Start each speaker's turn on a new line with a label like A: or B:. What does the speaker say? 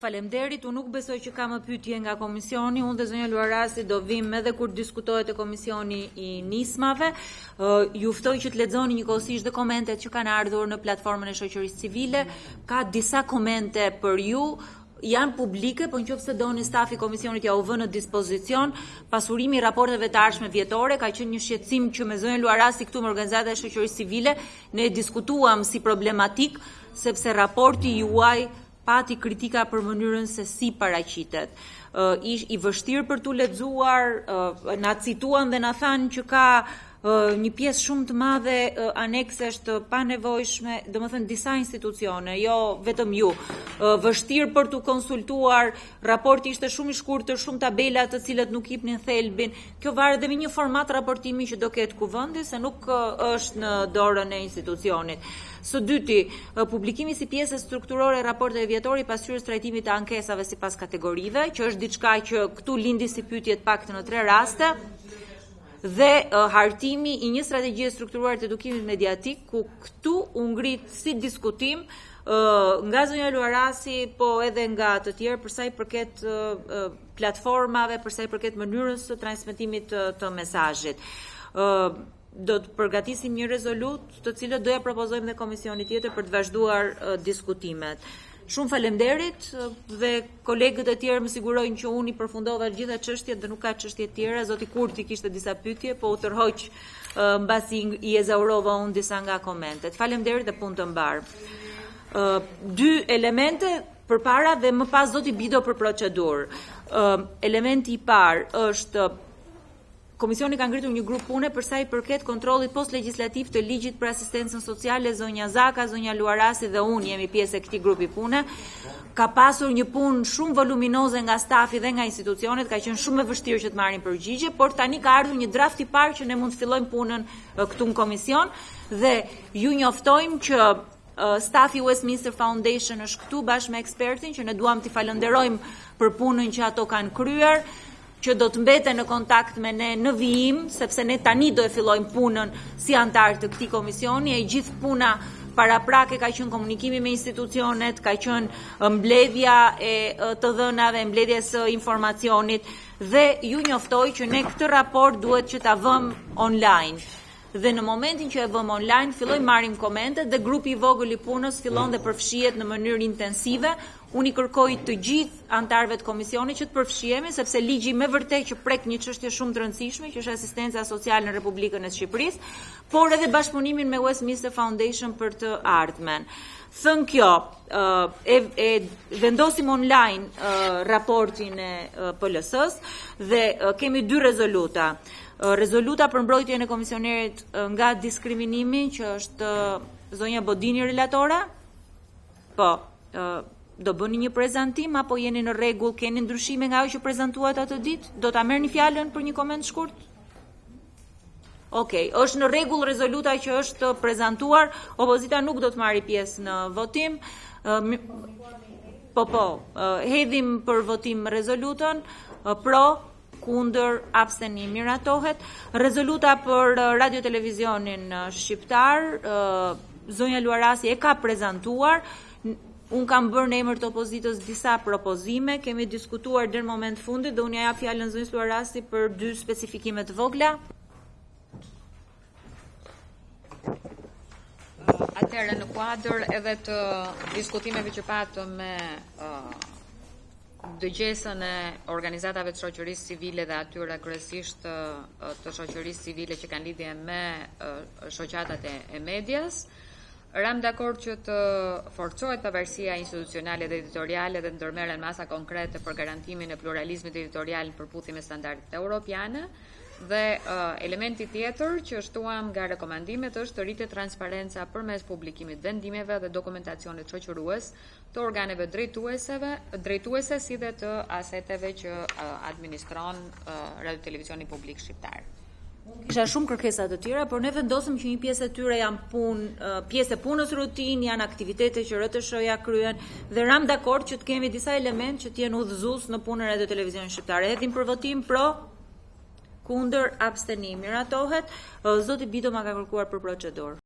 A: Faleminderit, unë nuk besoj që ka më pyetje nga komisioni, unë dhe zonja Luarasi do vim edhe kur diskutohet e komisioni I nismave. Ju ftoj që të lexoni njëkohësisht dhe komentet që kanë ardhur në platformën e shoqërisë civile. Ka disa komente për ju, janë publike, po nëse doni stafi I komisionit ja u vë në dispozicion. Pasurimi I raporteve të ardhshme vjetore ka qenë një shqetësim që me zonjën Luarasi këtu me organizatat e shoqërisë civile ne diskutuam si problematik, sepse raporti juaj pati kritika për mënyrën se si paraqitet. I vështirë për t'u lexuar, na cituan dhe na thanë që ka një pjesë shumë të madhe aneksesh të panevojshme, domethënë disa institucione, jo vetëm ju. Vështirë për t'u konsultuar, raporti ishte shumë I shkurtër, shumë tabela të cilët nuk jepnin thelbin. Kjo varet dhe me një format raportimi që do ketë kuvendi, se nuk është në dorën e institucionit. Së dyti, publikimi si pjesë strukturore e raporteve vjetore I pasqyrës trajtimit të ankesave sipas kategorive, që është diçka që këtu lindi si pyetje të paktën në 3 raste, dhe hartimi I një strategjie strukturuar të edukimit mediatik, ku këtu u ngrit si diskutim nga zonja Luarasi, po edhe nga të tjerë për sa I përket platformave, për sa I përket mënyrës së transmetimit të mesazhit. Do të përgatisim një rezolut të cilët doja propozojmë dhe komisionit tjetër për të vazhduar diskutimet. Shumë faleminderit dhe kolegët e tjerë më sigurojnë që unë I përfundova të gjitha çështjet dhe nuk ka çështje tjera. Zoti Kurti kishte disa pyetje, po u tërhoq mbasi I ezaurova unë disa nga komentet. Faleminderit dhe punë të mbar. 2 elemente përpara dhe më pas do t'i bido për procedurë. Elementi I parë është Komisioni ka ngritur një grup pune për sa I përket kontrollit post-legjislativ të ligjit për asistencën sociale. Zonja Zaka, zonja Luarasi dhe unë jemi pjesë e këtij grupi pune. Ka pasur një punë shumë voluminoze nga stafi dhe nga institucionet, ka qenë shumë e vështirë që të marrin përgjigje, por tani ka ardhur një draft I parë që ne mund të fillojmë punën këtu në komision dhe ju njoftojmë që stafi Westminster Foundation është këtu bashkë me ekspertin që ne duam t'i falenderojmë për punën që ato kanë kryer, që do të mbeten në kontakt me ne në vijim, sepse ne tani do e fillojmë punën si antar të këtij komisioni, e gjithë puna paraprake ka qenë komunikimi me institucionet, ka qenë mbledhja e të dhënave, mbledhja së informacionit dhe ju njoftoj që ne këtë raport duhet që ta vëmë online. Dhe në momentin që e vëmë online, fillojmë marrim komente dhe grupi I vogël I punës fillon dhe përfshihet në mënyrë intensive. Unë I kërkoj të gjithë antarëve të komisionit që të përfshihemi, sepse ligji me vërtet që prek një çështje shumë të rëndësishme, që është asistenca sociale në Republikën e Shqipërisë, por edhe bashkëpunimin me Westminster Foundation për të ardhmen. Thënë kjo, vendosim online raportin e PLS-s dhe kemi 2 rezoluta. Rezoluta për mbrojtjen e komisionerit nga diskriminimi, që është zonja Bodini relatore. Po, do bëni një prezantim apo jeni në rregull, keni ndryshime nga ajo që prezantuat atë ditë? Do ta merrni fjalën për një koment shkurt? Okej, është në rregull rezoluta që është prezantuar, opozita nuk do të marrë pjesë në votim. Hedhim për votim rezolutën, pro, kundër, abstenim, miratohet. Rezoluta për radio televizionin shqiptar, zonja Luarasi e ka prezantuar. Unë kam bërë në emër të opozitës disa propozime, kemi diskutuar deri në moment fundit dhe unë ja jap fjalën zonjës Luarasi për 2 specifikime të vogla.
B: Atëherë në kuadër edhe të diskutimeve që patëm me dëgjesën e organizatave të shoqërisë civile dhe atyre kryesisht të shoqërisë civile që kanë lidhje me shoqatat e medias, ram dakord që të forcohet pavarësia institucionale dhe editoriale dhe ndërmerren masa konkrete për garantimin e pluralizmit editorial në përputhje me standardet europiane. Dhe elementi tjetër që shtuam nga rekomandimet është të rritet transparenca përmes publikimit vendimeve dhe dokumentacionit shoqërues të organeve drejtuese si dhe të aseteve që administron Radio Televizioni Publik Shqiptar.
A: Kisha shumë kërkesa të tjera, por ne vendosëm që një pjesë e tyre janë pjesë e punës rutinë, janë aktivitete që RTS-ja kryen dhe ram dakord që të kemi disa elementë që të jenë udhëzues në punën e Radio Televizionit Shqiptar. Hedhim për votim pro, kundër, abstenim, miratohet. Zoti Bido ma ka kërkuar për procedurë.